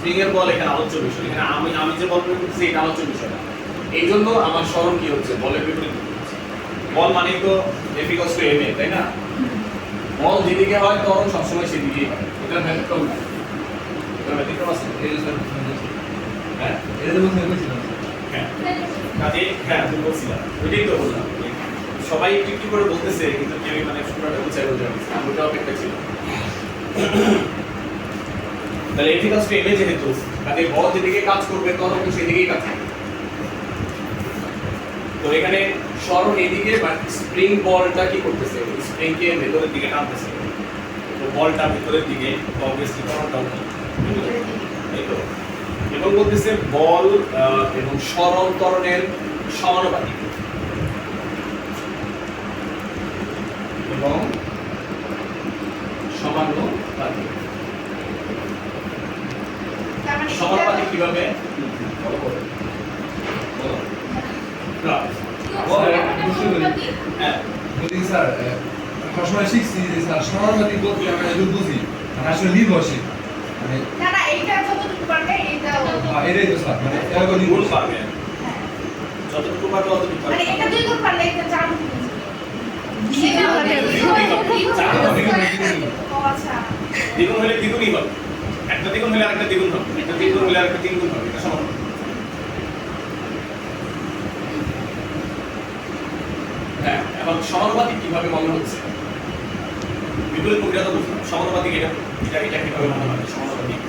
Spring এর বল এখানে আলোচ্য বিষয়, এখানে আমি আমি যে বল প্রয়োগ করছি এটা আলোচ্য বিষয় না। এই জন্য আমার স্মরণ কি হচ্ছে, বলের বিপরীত হচ্ছে। বল মানেই তো F = ma, তাই না? বল যেদিকে হয় ত্বরণ সবসময় সেদিকেই হয়, এটা ব্যতিক্রম না। এটা ব্যতিক্রম আছে, হ্যাঁ হ্যাঁ কাজে হ্যাঁ তুমি বলছিলাম, ওইটাই তো বললাম। সবাই একটু একটু করে বলতেছে কিন্তু কেউ মানে পুরোটা বুঝাই বলতে পারছে না, ওটা অপেক্ষা ছিল। তাহলে F = ma যেহেতু, কাজে বল যেদিকে কাজ করবে ত্বরণ তো সেদিকেই কাজ করবে। তো এখানে সরণ এদিকে, বাট স্প্রিং বলটা কি করতেছে, স্প্রিং কে ভেতরের দিকে টানতেছে। তো বলটা ভেতরের দিকে, অবভিয়াসলি ত্বরণটাও এই তো। এবং বলতেছে বল এবং সরণ ত্বরণের সমানুপাতিক এবং সমানুপাতিক। সমানুপাতিক কিভাবে? বলো বলো যদি স্যার সবসময় শিখছি যে স্যার সমানুপাতিক বলতে আমরা এটুকু বুঝি, আসলে নির্ভরশীল মানে না না এইটা যতটুকু পারবে এইটাও এটাই তো স্যার মানে এরকম গুণ নির্ভরশীল পারবে, যতটুকু পারবে ততটুকু মানে পারবে। এটা দুই গুণ পারলে এটা চার গুণ আচ্ছা দ্বিগুণ হলে দ্বিগুণই হবে, একটা দ্বিগুণ হলে আরেকটা দ্বিগুণ হবে, একটা দ্বিগুণ হলে আরেকটা তিনগুণ হবে, এটা সমান। হ্যাঁ, এখন সমানুপাতিক কিভাবে মনে হচ্ছে? বিপরীত প্রক্রিয়া তো বুঝলাম, সমানুপাতিক এটা এটা এটা কিভাবে মনে হয় সমানুপাতিক?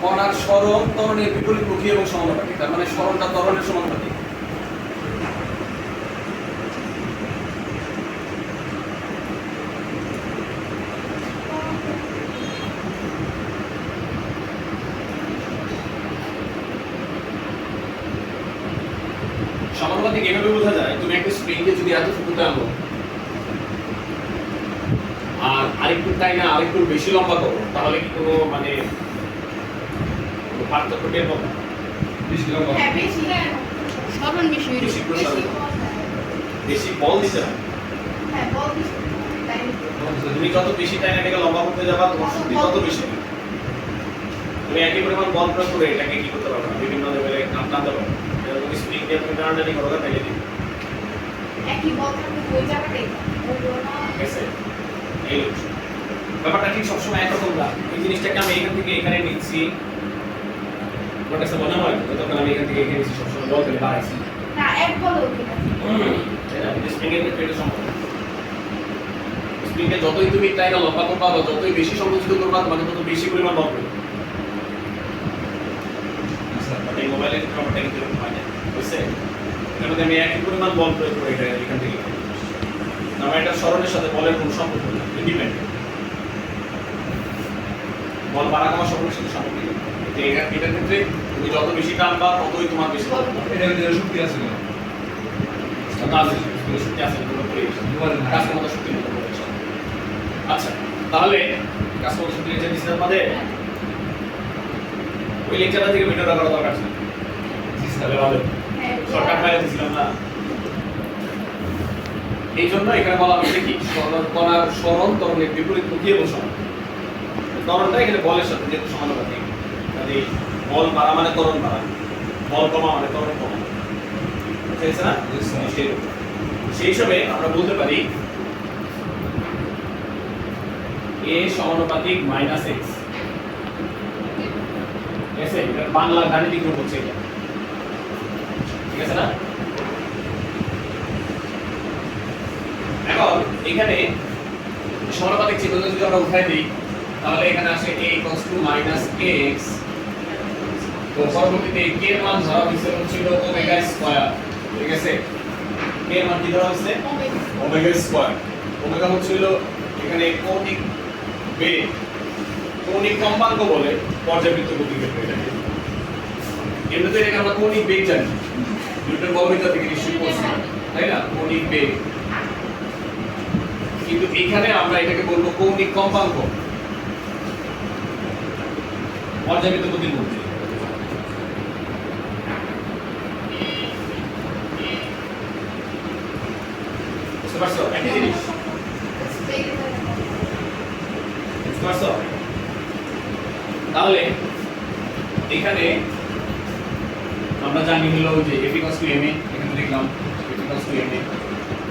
কণার সরণ ত্বরণের বিপরীত প্রক্রিয়া এবং সমানুপাতিক, তার মানে সরণটা ত্বরণের সমানুপাতিক। সমানুপাতিক এভাবে বোঝা যায়, তুমি একটা স্প্রিংকে যদি এত ফুটে আনো আর আরেকটু টাইনা আরেকটু বেশি লম্বা করো, তাহলে কি কোনো মানে পার্থক্য টের পাবো? বেশি লম্বা হ্যাঁ বেশি সরণ বেশি হইল। বেশি প্রসারণ, বেশি বল দিতে হয়। হ্যাঁ বল বেশি তাই তুমি যত বেশি টাইনা এটাকে লম্বা করতে যাবা, তোমার শক্তি তত বেশি হবে। তুমি একই পরিমাণ বল প্রয়োগ করে এটাকে কি করতে পারবে না, বিভিন্ন লেভেলে টানতে পারবে। এটা তুমি স্প্রিং দিয়ে তুমি টানাটানি করো, তাইলে দিবে। একই বল থাকবে ওই জায়গাটাই বলবো না ঠিক আছে? এই হচ্ছে ব্যাপারটা, ঠিক সবসময় একরকম না। এই জিনিসটাকে আমি এখান থেকে এখানে নিচ্ছি, আমার কাছে মনে হয় যতক্ষণ আমি এখান থেকে এখানে নিচ্ছি সবসময় বল থেকে বাড়াইছি। না এক বল ওকে স্প্রিংয়ের ক্ষেত্রে এটা সম্ভব। স্প্রিংকে যতই তুমি টাইনা লম্বা করবা বা যতই বেশি সংকুচিত করবা, তোমাকে তত বেশি পরিমাণ বল করবে। স্যার বাট এই মোবাইলের ক্ষেত্রে ব্যাপারটা কিন্তু এরকম হয় না, বুঝছে? এখানে যদি আমি একই পরিমাণ বল প্রয়োগ করি এটা এখান থেকে, আমার এটা সরণের সাথে বলের কোনো সম্পর্ক নেই, ইন্ডিপেন্ডেন্ট। বল বাড়া কমা সরণের সাথে সম্পর্কিত। এটার ক্ষেত্রে তুমি যত বেশি টানবা ততই তোমার বেশি বল হবে। এটার ভিতরে শক্তি আছে না কাজ শক্তি আছে না, পুরোপুরি কাজ ক্ষমতা শক্তি মতো করে। আচ্ছা, তাহলে কাজ ক্ষমতা শক্তি লেকচার দিচ্ছি আপনাদের, ওই লেকচারটা থেকে ভিডিওটা করা দরকার ছিল। তাহলে ভালো শর্টকাট পাইলে দিয়েছিলাম না। এই জন্য এখানে বলা হচ্ছে কি, কণার সরণ ত্বরণের বিপরীত প্রক্রিয়া এবং সমান। ত্বরণটা এখানে বলের সাথে যেহেতু সমানুপাতিক, কাজে বল বাড়া মানে ত্বরণ বাড়া, বল কমা মানে ত্বরণ কমা, ঠিক আছে না? সেই হিসাবে আমরা বলতে পারি a সমানুপাতিক -x, ঠিক আছে? এটা বাংলা গাণিতিক রূপ হচ্ছে এটা, ঠিক আছে না? এখন এখানে সমানুপাতিক চিহ্ন যদি আমরা উঠাই দিই, তাহলে এখানে আসে a = -x। তো পরবর্তীতে k এর মান ধরা হয়েছে ছিল ওমেগা স্কয়ার, ঠিক আছে? k এর মান কি ধরা হয়েছে? Omega square. ওমেগা হচ্ছিল এখানে কৌণিক বেগ, কৌণিক কম্পাঙ্ক বলে পর্যাবৃত্ত গতির ক্ষেত্রে এটাকে। এমনিতে এটাকে আমরা কৌণিক বেগ জানি, নিউটন বলবিদ্যা থেকে নিশ্চয়ই পড়ছি, তাই না? কৌণিক বেগ। কিন্তু এখানে আমরা এটাকে বলবো কৌণিক কম্পাঙ্ক, পর্যাবৃত্ত গতির মধ্যে। বুঝতে পারছো? একই জিনিস, বুঝতে পারছো? তাহলে এখানে আমরা জানি হলো যে f equals to ma, এখানে লিখলাম f equals to ma,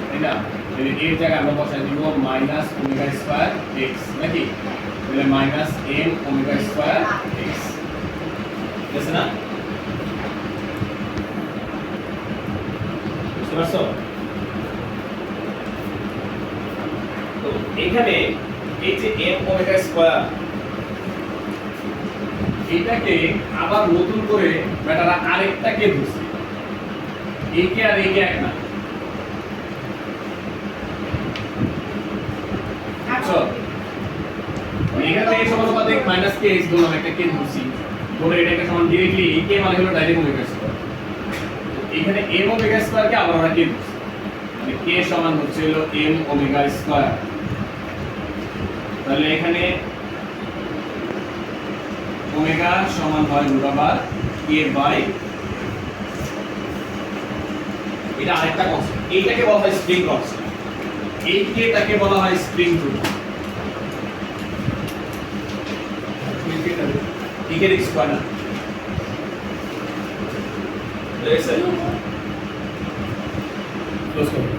তাই না? তাহলে এর জায়গায় আমরা বসাই দিব মাইনাস ওমেগা স্কয়ার x, নাকি? তাহলে minus m omega square x, ঠিক আছে না? বুঝতে পারছো? তো এখানে এই যে m ওমেগা স্কয়ার, এটাকে আবার নতুন করে বেটারা আরেকটা কে ধরছে, একে আর একে এক না। আচ্ছা এখান থেকে সমানুপাতিক মাইনাস কে এক্স বললাম, একটা কে ধরছি, ধরে এটাকে সমান ডিরেক্টলি কে মানে হলো ডাইরেক্ট ওমেগা স্কয়ার। এখানে m ওমেগা স্কয়ার কে আবার আমরা কে ধরছি, মানে কে সমান হচ্ছে হলো m ওমেগা স্কয়ার। তাহলে এখানে ওমেগা সমান হয় √r কে বাই, এটা আরেকটা কনস্ট্যান্ট, এইটাকে বলা হয় স্প্রিং কনস্ট্যান্ট, এই কেটাকে বলা হয় স্প্রিং ধ্রুবক, একের স্কয়ার না। ক্লোজ করো।